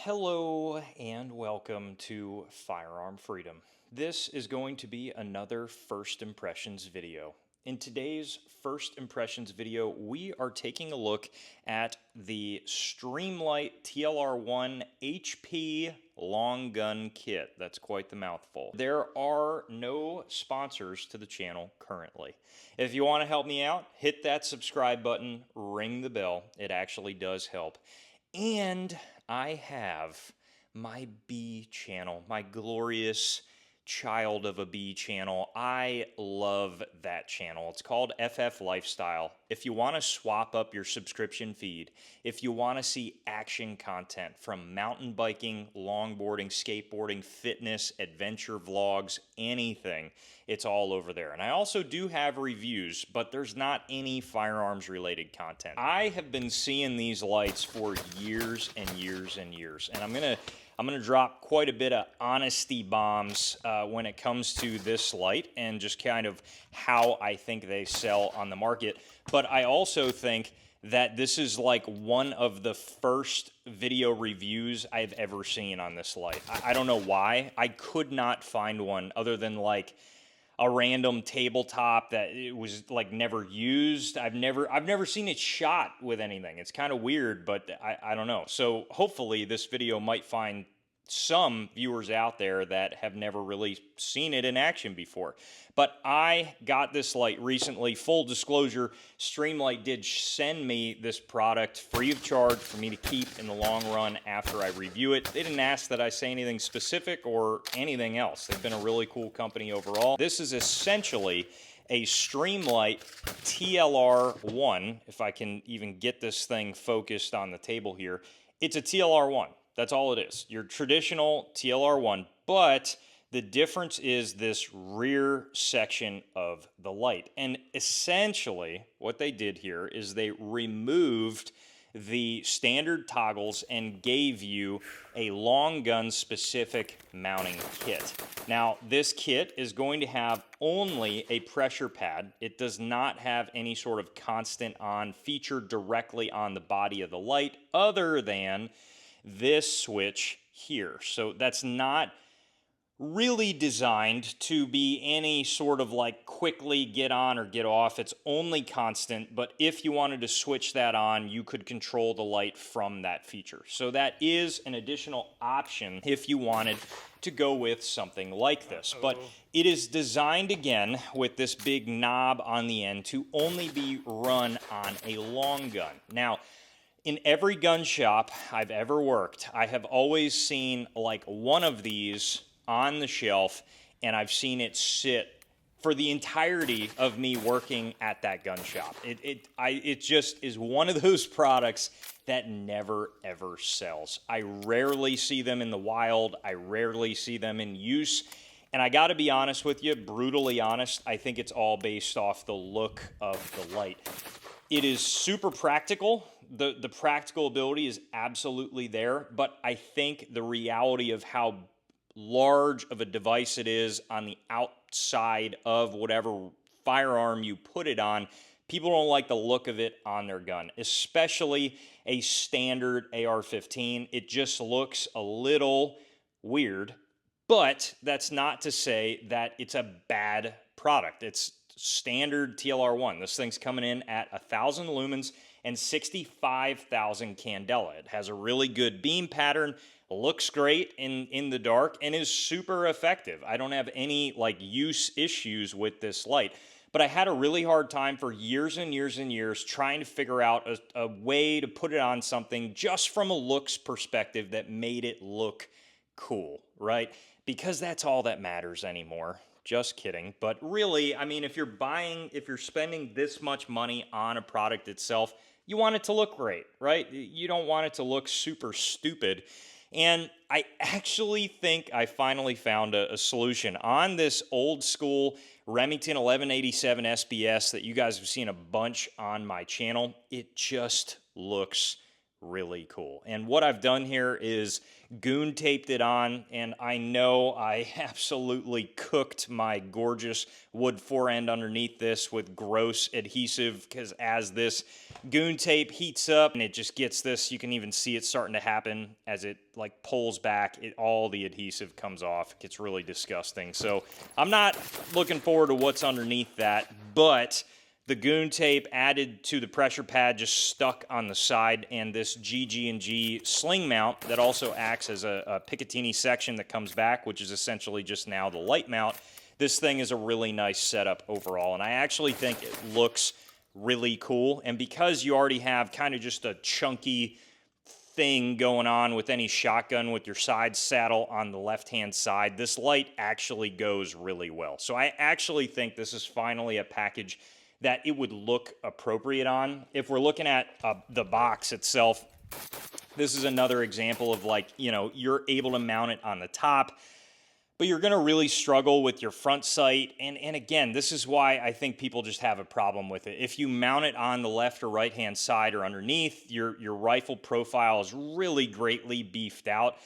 Hello and welcome to Firearm Freedom. This is going to be another First Impressions video. In today's First Impressions video, we are taking a look at the Streamlight TLR1 HP Long Gun Kit. That's quite the mouthful. There are no sponsors to the channel currently. If you want to help me out, hit that subscribe button, ring the bell. It actually does help. And I have my B channel, my glorious child of a B channel. I love that channel. It's called FF Lifestyle. If you want to swap up your subscription feed, if you want to see action content from mountain biking, longboarding, skateboarding, fitness, adventure vlogs, anything, it's all over there. And I also do have reviews, but there's not any firearms related content. I have been seeing these lights for years and years and years, and I'm gonna drop quite a bit of honesty bombs when it comes to this light and just kind of how I think they sell on the market. But I also think that this is like one of the first video reviews I've ever seen on this light. I don't know why. I could not find one other than like a random tabletop that it was like never used. I've never seen it shot with anything. It's kind of weird, but I don't know. So hopefully this video might find some viewers out there that have never really seen it in action before. But I got this light recently. Full disclosure, Streamlight did send me this product free of charge for me to keep in the long run after I review it. They didn't ask that I say anything specific or anything else. They've been a really cool company overall. This is essentially a Streamlight TLR1, if I can even get this thing focused on the table here. It's a TLR1. That's all it is. Your traditional TLR1, but the difference is this rear section of the light. And essentially what they did here is they removed the standard toggles and gave you a long gun specific mounting kit. Now, this kit is going to have only a pressure pad. It does not have any sort of constant on feature directly on the body of the light other than this switch here. So that's not really designed to be any sort of like quickly get on or get off. It's only constant, but if you wanted to switch that on, you could control the light from that feature. So that is an additional option if you wanted to go with something like this. But it is designed again with this big knob on the end to only be run on a long gun. Now, in every gun shop I've ever worked, I have always seen like one of these on the shelf, and I've seen it sit for the entirety of me working at that gun shop. It just is one of those products that never ever sells. I rarely see them in the wild. I rarely see them in use. And I got to be honest with you, brutally honest, I think it's all based off the look of the light. It is super practical. The practical ability is absolutely there, but I think the reality of how large of a device it is on the outside of whatever firearm you put it on, people don't like the look of it on their gun, especially a standard AR-15. It just looks a little weird, but that's not to say that it's a bad product. It's standard TLR1. This thing's coming in at 1,000 lumens and 65,000 candela. It has a really good beam pattern, looks great in the dark, and is super effective. I don't have any like use issues with this light, but I had a really hard time for years and years and years trying to figure out a way to put it on something just from a looks perspective that made it look cool, right? Because that's all that matters anymore. Just kidding. But really, I mean, if you're spending this much money on a product itself, you want it to look great, right? You don't want it to look super stupid. And I actually think I finally found a solution on this old school Remington 1187 SBS that you guys have seen a bunch on my channel. It just looks really cool. And what I've done here is goon taped it on, and I know I absolutely cooked my gorgeous wood forend underneath this with gross adhesive, because as this goon tape heats up and it just gets this, you can even see it starting to happen as it like pulls back, all the adhesive comes off. It gets really disgusting. So I'm not looking forward to what's underneath that, but the goon tape added to the pressure pad just stuck on the side, and this GG&G sling mount that also acts as a Picatinny section that comes back, which is essentially just now the light mount. This thing is a really nice setup overall, and I actually think it looks really cool. And because you already have kind of just a chunky thing going on with any shotgun with your side saddle on the left-hand side, this light actually goes really well. So I actually think this is finally a package that it would look appropriate on. If we're looking at the box itself, this is another example of like, you know, you're able to mount it on the top, but you're gonna really struggle with your front sight. And again, this is why I think people just have a problem with it. If you mount it on the left or right-hand side or underneath, your rifle profile is really greatly beefed out.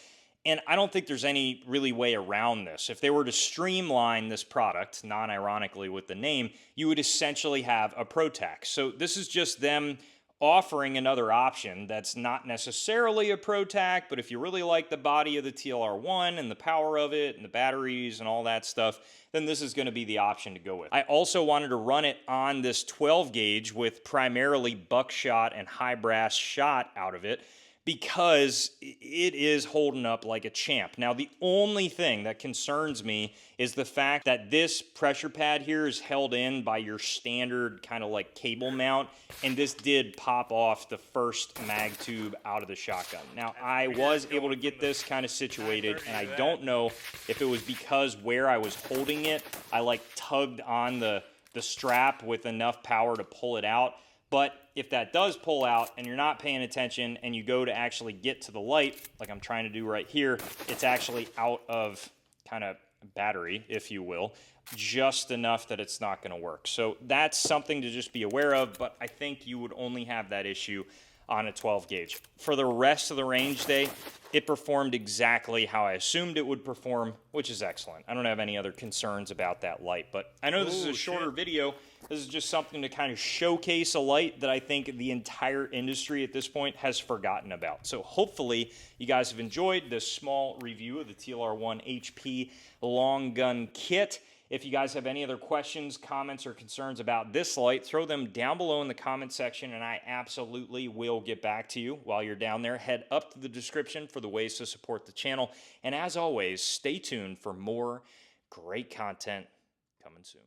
And I don't think there's any really way around this. If they were to streamline this product, non-ironically with the name, you would essentially have a Protek. So this is just them offering another option that's not necessarily a Protek, but if you really like the body of the TLR1 and the power of it and the batteries and all that stuff, then this is going to be the option to go with. I also wanted to run it on this 12 gauge with primarily buckshot and high brass shot out of it, because it is holding up like a champ. Now, the only thing that concerns me is the fact that this pressure pad here is held in by your standard kind of like cable mount, and this did pop off the first mag tube out of the shotgun. Now, I was able to get this kind of situated, and I don't know if it was because where I was holding it, I like tugged on the strap with enough power to pull it out. But if that does pull out and you're not paying attention and you go to actually get to the light, like I'm trying to do right here, it's actually out of kind of battery, if you will, just enough that it's not going to work. So that's something to just be aware of, but I think you would only have that issue on a 12 gauge. For the rest of the range day, it performed exactly how I assumed it would perform, which is excellent. I don't have any other concerns about that light, but I know this is a shorter video. This is just something to kind of showcase a light that I think the entire industry at this point has forgotten about. So hopefully you guys have enjoyed this small review of the TLR1 HP long gun kit. If you guys have any other questions, comments, or concerns about this light, throw them down below in the comment section, and I absolutely will get back to you. While you're down there, head up to the description for the ways to support the channel. And as always, stay tuned for more great content coming soon.